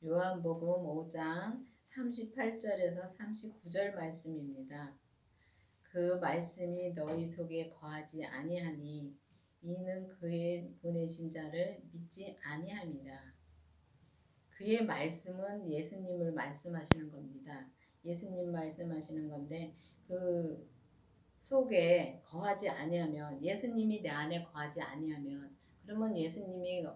요한복음 5장 38절에서 39절 말씀입니다. 그 말씀이 너희 속에 거하지 아니하니 이는 그의 보내신 자를 믿지 아니함이라. 그의 말씀은 예수님을 말씀하시는 겁니다. 예수님 말씀하시는 건데 그 속에 거하지 아니하면, 예수님이 내 안에 거하지 아니하면, 그러면 예수님이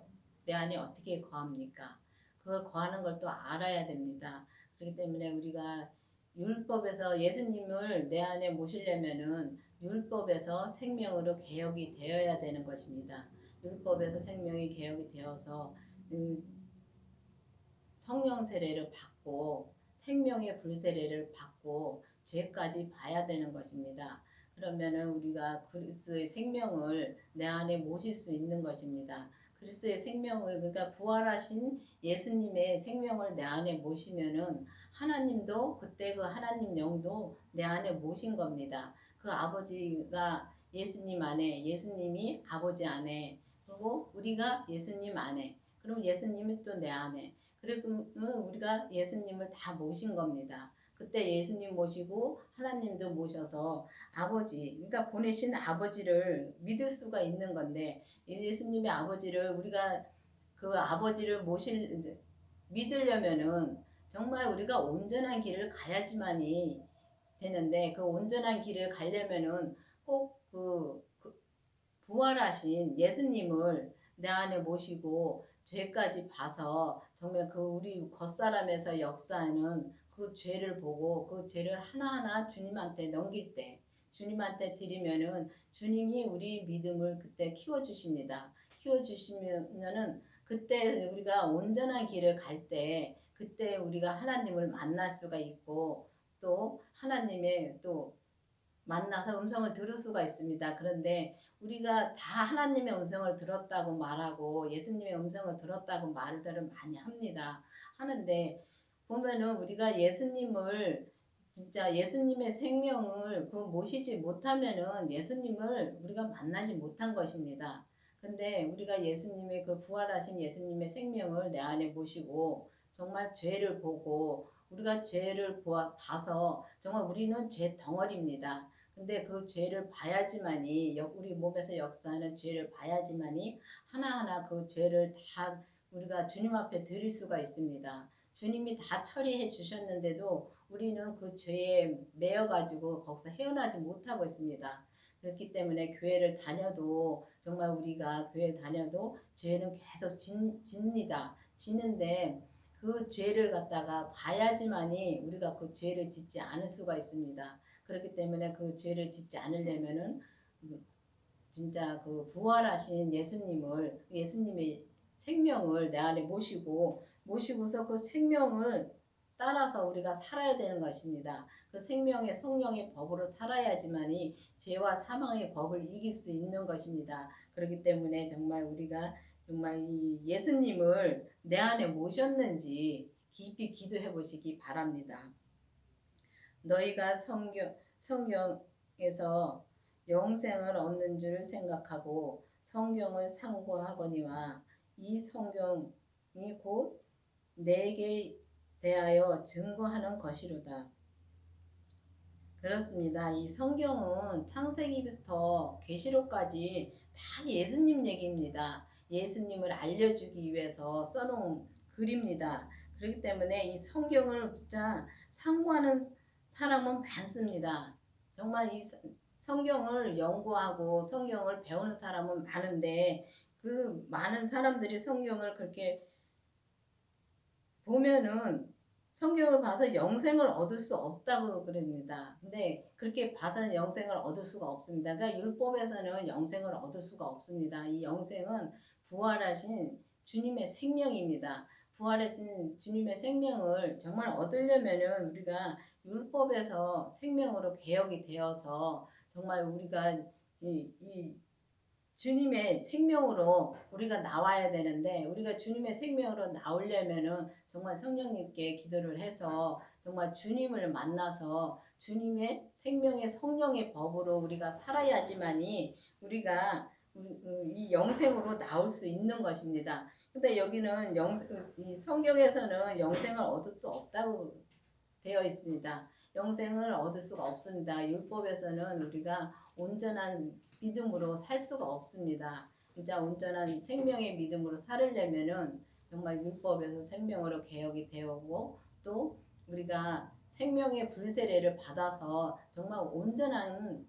내 안에 어떻게 거합니까? 그걸 거하는 것도 알아야 됩니다. 그렇기 때문에 우리가 율법에서 예수님을 내 안에 모시려면은 율법에서 생명으로 개혁이 되어야 되는 것입니다. 율법에서 생명이 개혁이 되어서 성령 세례를 받고 생명의 불세례를 받고 죄까지 봐야 되는 것입니다. 그러면은 우리가 그리스도의 생명을 내 안에 모실 수 있는 것입니다. 그리스도의 생명을, 그러니까 부활하신 예수님의 생명을 내 안에 모시면은 하나님도, 그때 그 하나님 영도 내 안에 모신 겁니다. 그 아버지가 예수님 안에, 예수님이 아버지 안에, 그리고 우리가 예수님 안에, 그럼 예수님이 또 내 안에, 그리고 우리가 예수님을 다 모신 겁니다. 그때 예수님 모시고 하나님도 모셔서 아버지, 그러니까 보내신 아버지를 믿을 수가 있는 건데, 예수님의 아버지를 우리가 그 아버지를 믿으려면은 정말 우리가 온전한 길을 가야지만이 되는데, 그 온전한 길을 가려면은 꼭 그 부활하신 예수님을 내 안에 모시고 죄까지 봐서 정말 그 우리 겉사람에서 역사하는 그 죄를 보고 그 죄를 하나하나 주님한테 넘길 때, 주님한테 드리면은 주님이 우리 믿음을 그때 키워주십니다. 키워주시면은 그때 우리가 온전한 길을 갈 때, 그때 우리가 하나님을 만날 수가 있고 또 하나님의 또 만나서 음성을 들을 수가 있습니다. 그런데 우리가 다 하나님의 음성을 들었다고 말하고 예수님의 음성을 들었다고 말들을 많이 합니다. 하는데 보면은 우리가 예수님을, 진짜 예수님의 생명을 그 모시지 못하면은 예수님을 우리가 만나지 못한 것입니다. 근데 우리가 예수님의 그 부활하신 예수님의 생명을 내 안에 모시고 정말 죄를 보고 우리가 죄를 봐서 정말 우리는 죄 덩어리입니다. 근데 그 죄를 봐야지만이, 우리 몸에서 역사하는 죄를 봐야지만이 하나하나 그 죄를 다 우리가 주님 앞에 드릴 수가 있습니다. 주님이 다 처리해 주셨는데도 우리는 그 죄에 매여 가지고 거기서 헤어나지 못하고 있습니다. 그렇기 때문에 교회를 다녀도, 정말 우리가 교회를 다녀도 죄는 계속 짓니다. 짓는데 그 죄를 갖다가 봐야지만이 우리가 그 죄를 짓지 않을 수가 있습니다. 그렇기 때문에 그 죄를 짓지 않으려면은 진짜 그 부활하신 예수님의 생명을 내 안에 모시고서 그 생명을 따라서 우리가 살아야 되는 것입니다. 그 생명의 성령의 법으로 살아야지만이 죄와 사망의 법을 이길 수 있는 것입니다. 그렇기 때문에 정말 우리가 정말 이 예수님을 내 안에 모셨는지 깊이 기도해 보시기 바랍니다. 너희가 성경에서 영생을 얻는 줄 생각하고 성경을 상고하거니와 이 성경이 곧 내게 대하여 증거하는 것이로다. 그렇습니다. 이 성경은 창세기부터 계시록까지 다 예수님 얘기입니다. 예수님을 알려주기 위해서 써놓은 글입니다. 그렇기 때문에 이 성경을 진짜 상고하는 사람은 많습니다. 정말 이 성경을 연구하고 성경을 배우는 사람은 많은데 그 많은 사람들이 성경을 그렇게 보면은 성경을 봐서 영생을 얻을 수 없다고 그럽니다. 근데 그렇게 봐서는 영생을 얻을 수가 없습니다. 그러니까 율법에서는 영생을 얻을 수가 없습니다. 이 영생은 부활하신 주님의 생명입니다. 부활하신 주님의 생명을 정말 얻으려면은 우리가 율법에서 생명으로 개혁이 되어서 정말 우리가 이 주님의 생명으로 우리가 나와야 되는데, 우리가 주님의 생명으로 나오려면은 정말 성령님께 기도를 해서 정말 주님을 만나서 주님의 생명의 성령의 법으로 우리가 살아야지만이 우리가 이 영생으로 나올 수 있는 것입니다. 근데 여기는 이 성경에서는 영생을 얻을 수 없다고 되어 있습니다. 영생을 얻을 수가 없습니다. 율법에서는 우리가 온전한 믿음으로 살 수가 없습니다. 진짜 온전한 생명의 믿음으로 살으려면은 정말 율법에서 생명으로 개혁이 되었고 또 우리가 생명의 불세례를 받아서 정말 온전한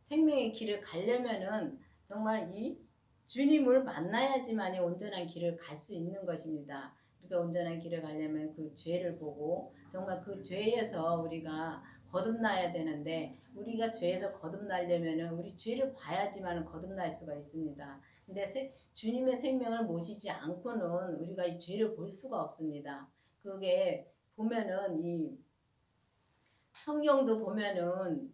생명의 길을 가려면은 정말 이 주님을 만나야지만이 온전한 길을 갈 수 있는 것입니다. 우리가 온전한 길을 가려면 그 죄를 보고 정말 그 죄에서 우리가 거듭나야 되는데 우리가 죄에서 거듭나려면은 우리 죄를 봐야지만 거듭날 수가 있습니다. 근데 주님의 생명을 모시지 않고는 우리가 이 죄를 볼 수가 없습니다. 그게 보면은 이 성경도 보면은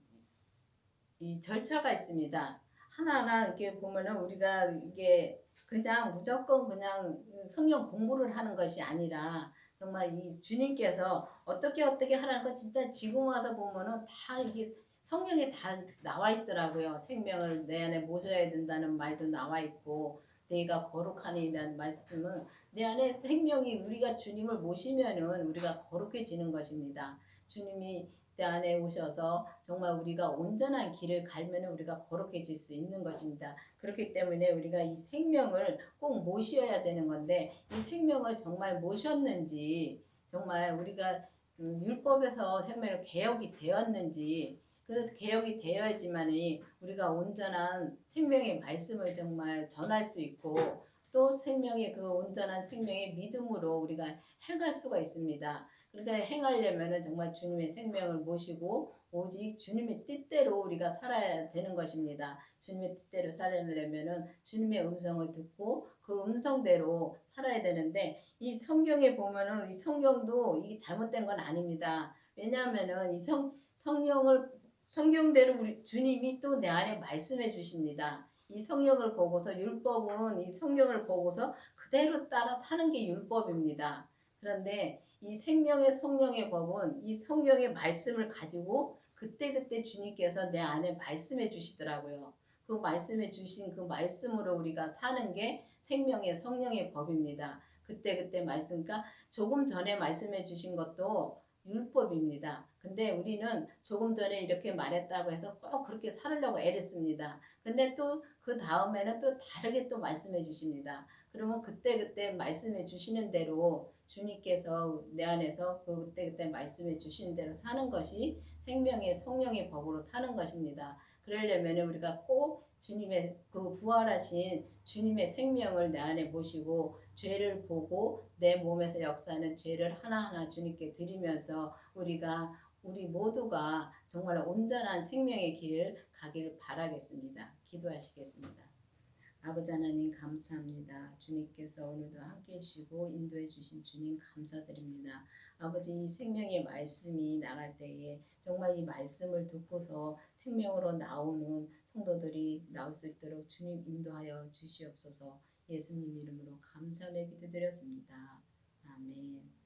이 절차가 있습니다. 하나하나 이렇게 보면은 우리가 이게 그냥 무조건 그냥 성경 공부를 하는 것이 아니라 정말 이 주님께서 어떻게 하라는 거 진짜 지금 와서 보면은 다 이게 성경에 다 나와 있더라고요. 생명을 내 안에 모셔야 된다는 말도 나와 있고 내가 거룩하니라는 말씀은 내 안에 생명이 우리가 주님을 모시면은 우리가 거룩해지는 것입니다. 주님이 내 안에 오셔서 정말 우리가 온전한 길을 갈면 우리가 거룩해질 수 있는 것입니다. 그렇기 때문에 우리가 이 생명을 꼭 모셔야 되는 건데 이 생명을 정말 모셨는지 정말 우리가 율법에서 생명을 개혁이 되었는지 그래서 개혁이 되어야지만이 우리가 온전한 생명의 말씀을 정말 전할 수 있고 또 생명의 그 온전한 생명의 믿음으로 우리가 행할 수가 있습니다. 그러니까 행하려면은 정말 주님의 생명을 모시고 오직 주님의 뜻대로 우리가 살아야 되는 것입니다. 주님의 뜻대로 살아내려면은 주님의 음성을 듣고 그 음성대로 살아야 되는데 이 성경에 보면은 이 성경도 이게 잘못된 건 아닙니다. 왜냐하면은 이 성경대로 우리 주님이 또 내 안에 말씀해 주십니다. 이 성경을 보고서 율법은 이 성경을 보고서 그대로 따라 사는 게 율법입니다. 그런데 이 생명의 성령의 법은 이 성경의 말씀을 가지고 그때그때 주님께서 내 안에 말씀해 주시더라고요. 그 말씀해 주신 그 말씀으로 우리가 사는 게 생명의 성령의 법입니다. 그때그때 말씀, 그러니까 조금 전에 말씀해 주신 것도 율법입니다. 근데 우리는 조금 전에 이렇게 말했다고 해서 꼭 그렇게 살으려고 애를 씁니다. 근데 또 그 다음에는 또 다르게 또 말씀해 주십니다. 그러면 그때그때 말씀해 주시는 대로 주님께서 내 안에서 그때그때 말씀해 주시는 대로 사는 것이 생명의 성령의 법으로 사는 것입니다. 그러려면 우리가 꼭 주님의 그 부활하신 주님의 생명을 내 안에 모시고 죄를 보고 내 몸에서 역사하는 죄를 하나하나 주님께 드리면서 우리 모두가 정말 온전한 생명의 길을 가기를 바라겠습니다. 기도하시겠습니다. 아버지 하나님 감사합니다. 주님께서 오늘도 함께 해주시고 인도해 주신 주님 감사드립니다. 아버지 생명의 말씀이 나갈 때에 정말 이 말씀을 듣고서 생명으로 나오는 성도들이 나올 수 있도록 주님 인도하여 주시옵소서. 예수님 이름으로 감사하며 기도드렸습니다. 아멘.